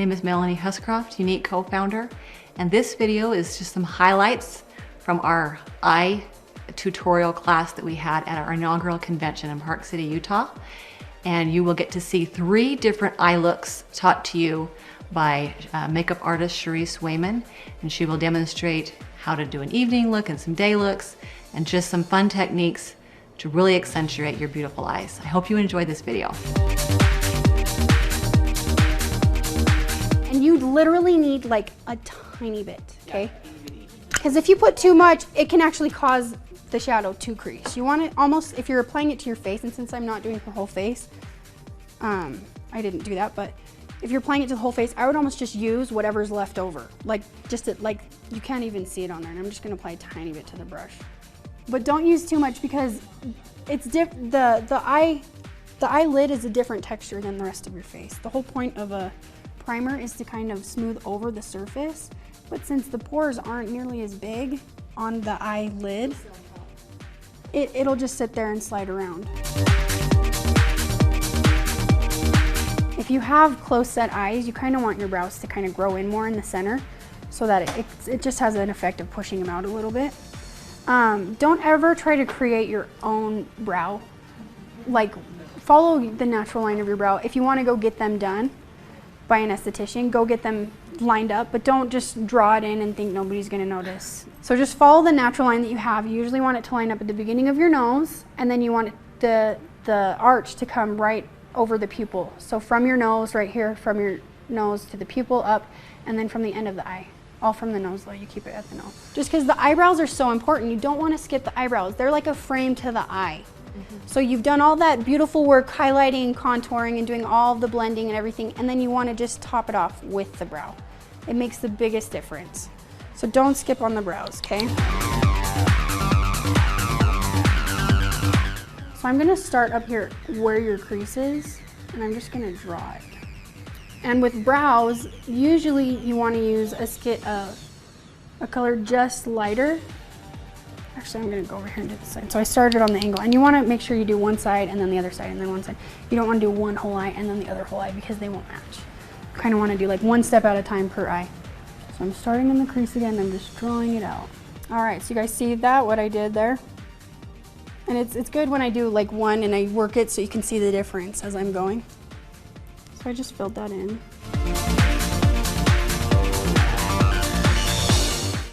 name is Melanie Huscroft, Younique co-founder, and this video is just some highlights from our eye tutorial class that we had at our inaugural convention in Park City, Utah. And you will get to see 3 different eye looks taught to you by makeup artist Charisse Wayman, and she will demonstrate how to do an evening look and some day looks and just some fun techniques to really accentuate your beautiful eyes. I hope you enjoyed this video. And you literally need like a tiny bit, okay? Because if you put too much, it can actually cause the shadow to crease. You want it almost, if you're applying it to your face, and since I'm not doing her whole face, I didn't do that, but if you're applying it to the whole face, I would almost just use whatever's left over. Like, you can't even see it on there, and I'm just gonna apply a tiny bit to the brush. But don't use too much because it's the eyelid is a different texture than the rest of your face. The whole point of a primer is to kind of smooth over the surface, but since the pores aren't nearly as big on the eyelid, it'll just sit there and slide around. If you have close set eyes, you kind of want your brows to kind of grow in more in the center so that it just has an effect of pushing them out a little bit. Don't ever try to create your own brow. Like, follow the natural line of your brow. If you want to go get them done by an esthetician, go get them lined up, but don't just draw it in and think nobody's going to notice. So just follow the natural line that you have. You usually want it to line up at the beginning of your nose, and then you want the arch to come right over the pupil. So from your nose right here, from your nose to the pupil up, and then from the end of the eye. All from the nose though, you keep it at the nose. Just because the eyebrows are so important, you don't want to skip the eyebrows. They're like a frame to the eye. So you've done all that beautiful work highlighting, contouring, and doing all of the blending and everything, and then you want to just top it off with the brow. It makes the biggest difference. So don't skip on the brows, okay? So I'm gonna start up here where your crease is, and I'm just gonna draw it. And with brows, usually you want to use a color just lighter. Actually, I'm gonna go over here and do this side. So I started on the angle, and you want to make sure you do one side and then the other side and then one side. You don't want to do one whole eye and then the other whole eye because they won't match. You kind of want to do like one step at a time per eye. So I'm starting in the crease again, I'm just drawing it out. All right, so you guys see that, what I did there? And it's good when I do like one and I work it so you can see the difference as I'm going. So I just filled that in.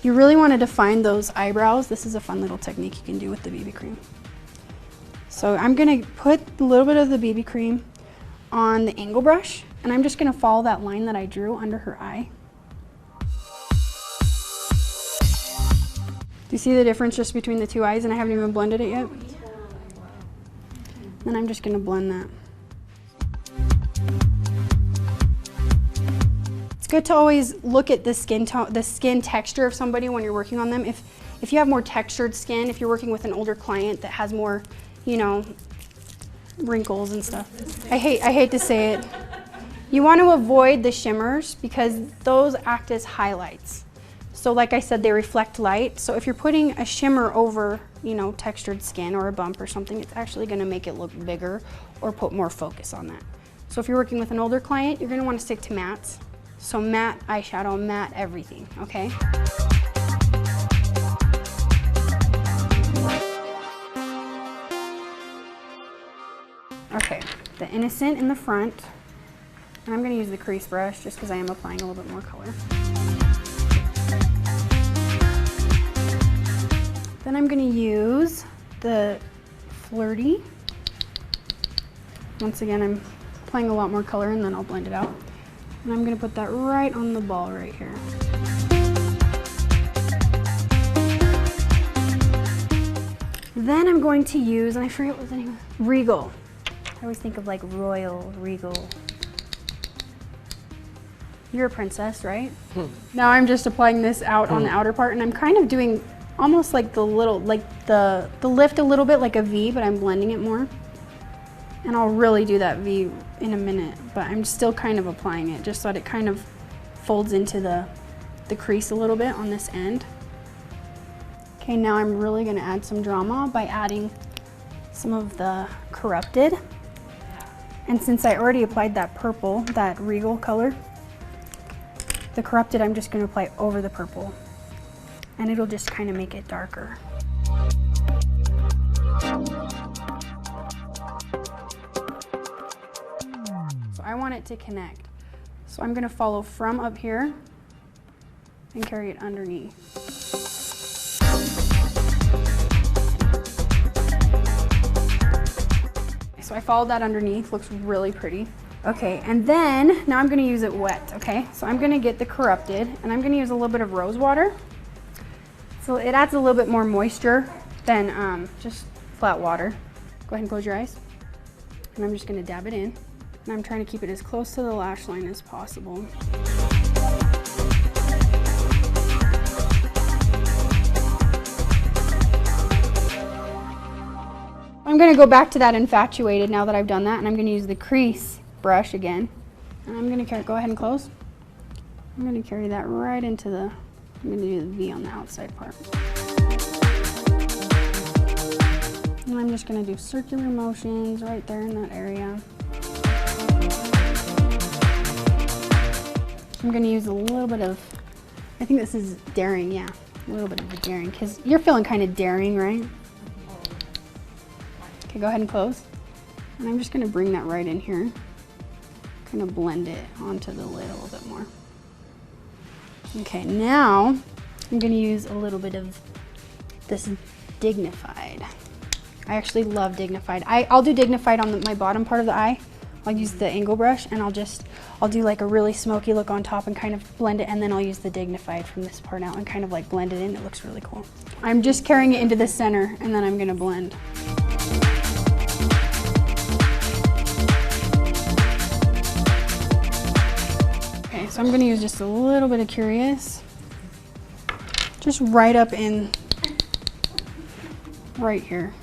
You really want to define those eyebrows. This is a fun little technique you can do with the BB cream. So I'm going to put a little bit of the BB cream on the angle brush, and I'm just going to follow that line that I drew under her eye. Do you see the difference just between the 2 eyes, and I haven't even blended it yet? Then I'm just going to blend that. It's good to always look at the skin tone, the skin texture of somebody when you're working on them. If you have more textured skin, if you're working with an older client that has more, you know, wrinkles and stuff. I hate to say it. You want to avoid the shimmers because those act as highlights. So like I said, they reflect light. So if you're putting a shimmer over, you know, textured skin or a bump or something, it's actually going to make it look bigger or put more focus on that. So if you're working with an older client, you're going to want to stick to mattes. So matte eyeshadow, matte everything, okay? Okay, the innocent in the front. And I'm going to use the crease brush just because I am applying a little bit more color. Then I'm going to use the flirty. Once again, I'm applying a lot more color and then I'll blend it out. And I'm going to put that right on the ball right here. Then I'm going to use, and I forget what the name was, Regal. I always think of like Royal, Regal. You're a princess, right? Now I'm just applying this out on the outer part, and I'm kind of doing almost like the little, like the lift a little bit like a V, but I'm blending it more. And I'll really do that V in a minute, but I'm still kind of applying it just so that it kind of folds into the crease a little bit on this end. Okay, now I'm really gonna add some drama by adding some of the Corrupted. And since I already applied that purple, that Regal color, the corrupted I'm just going to apply over the purple, and it'll just kind of make it darker. So I want it to connect. So I'm going to follow from up here and carry it underneath. So I followed that underneath, looks really pretty. Okay, and then now I'm gonna use it wet, okay? So I'm gonna get the corrupted, and I'm gonna use a little bit of rose water. So it adds a little bit more moisture than just flat water. Go ahead and close your eyes. And I'm just gonna dab it in. And I'm trying to keep it as close to the lash line as possible. I'm gonna go back to that infatuated now that I've done that, and I'm gonna use the crease brush again. And I'm gonna carry, go ahead and close. I'm gonna carry that right into the, I'm gonna do the V on the outside part. And I'm just gonna do circular motions right there in that area. I'm gonna use a little bit of, I think this is daring, yeah. A little bit of the daring, because you're feeling kind of daring, right? Okay, go ahead and close. And I'm just gonna bring that right in here. Kind of blend it onto the lid a little bit more. Okay, now I'm gonna use a little bit of this Dignified. I actually love Dignified. I'll do Dignified on my bottom part of the eye. I'll use the angle brush, and I'll do like a really smoky look on top and kind of blend it, and then I'll use the Dignified from this part out and kind of like blend it in. It looks really cool. I'm just carrying it into the center, and then I'm gonna blend. So I'm going to use just a little bit of Curious, just right up in, right here,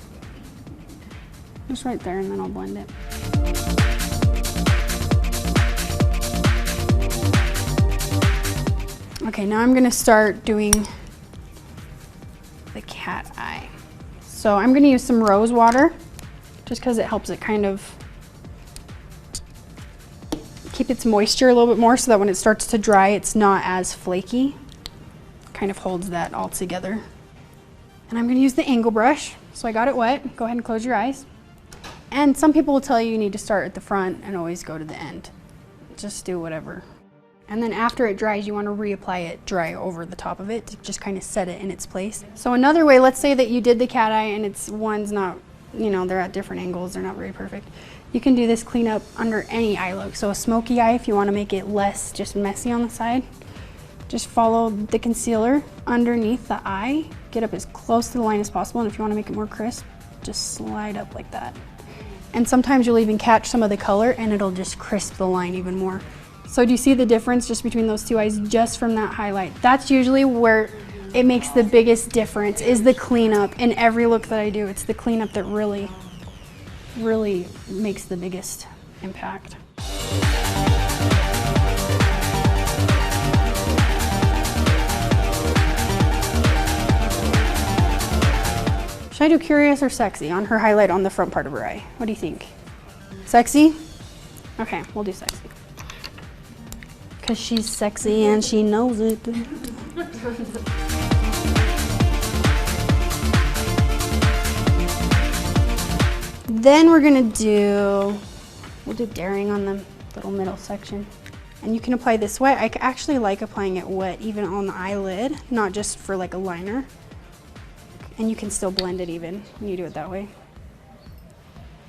just right there, and then I'll blend it. Okay, now I'm going to start doing the cat eye. So I'm going to use some rose water, just because it helps it kind of keep its moisture a little bit more, so that when it starts to dry, it's not as flaky. Kind of holds that all together. And I'm gonna use the angle brush. So I got it wet. Go ahead and close your eyes. And some people will tell you need to start at the front and always go to the end. Just do whatever. And then after it dries, you want to reapply it dry over the top of it to just kind of set it in its place. So another way, let's say that you did the cat eye and one's not, you know, they're at different angles, they're not very perfect. You can do this cleanup under any eye look. So a smoky eye, if you want to make it less just messy on the side, just follow the concealer underneath the eye, get up as close to the line as possible, and if you want to make it more crisp, just slide up like that. And sometimes you'll even catch some of the color and it'll just crisp the line even more. So do you see the difference just between those two eyes just from that highlight? That's usually where it makes the biggest difference, is the cleanup. In every look that I do, it's the cleanup that really makes the biggest impact. Should I do Curious or Sexy on her highlight on the front part of her eye? What do you think? Sexy? Okay, we'll do Sexy. Because she's sexy and she knows it. Then we're gonna we'll do Daring on the little middle section. And you can apply this wet. I actually like applying it wet even on the eyelid, not just for like a liner. And you can still blend it even when you do it that way.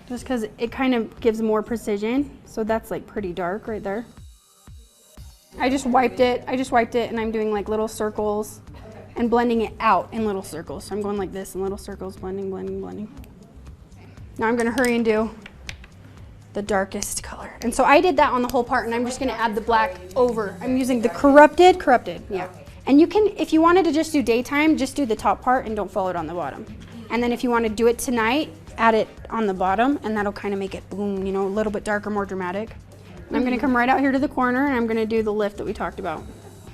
Just because it kind of gives more precision. So that's like pretty dark right there. I just wiped it and I'm doing like little circles and blending it out in little circles. So I'm going like this in little circles, blending, blending, blending. Now I'm gonna hurry and do the darkest color. And so I did that on the whole part, and I'm just gonna add the black over. I'm using the corrupted, yeah. And you can, if you wanted to just do daytime, just do the top part and don't follow it on the bottom. And then if you want to do it tonight, add it on the bottom, and that'll kind of make it boom, you know, a little bit darker, more dramatic. And I'm gonna come right out here to the corner, and I'm gonna do the lift that we talked about.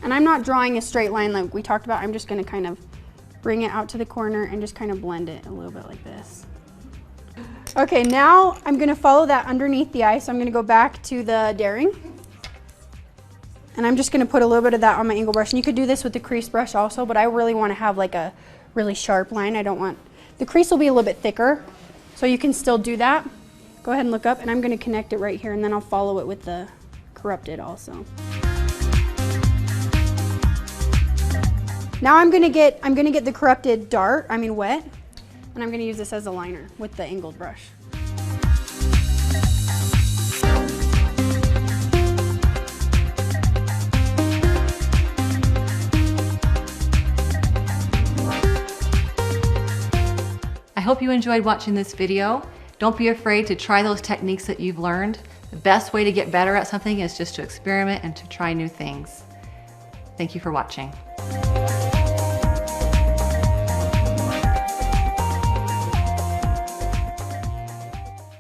And I'm not drawing a straight line like we talked about. I'm just gonna kind of bring it out to the corner and just kind of blend it a little bit like this. Okay, now I'm gonna follow that underneath the eye, so I'm gonna go back to the Daring. And I'm just gonna put a little bit of that on my angle brush. And you could do this with the crease brush also, but I really wanna have like a really sharp line. I don't want, the crease will be a little bit thicker, so you can still do that. Go ahead and look up, and I'm gonna connect it right here, and then I'll follow it with the corrupted also. Now I'm gonna get the corrupted wet, and I'm gonna use this as a liner with the angled brush. I hope you enjoyed watching this video. Don't be afraid to try those techniques that you've learned. The best way to get better at something is just to experiment and to try new things. Thank you for watching.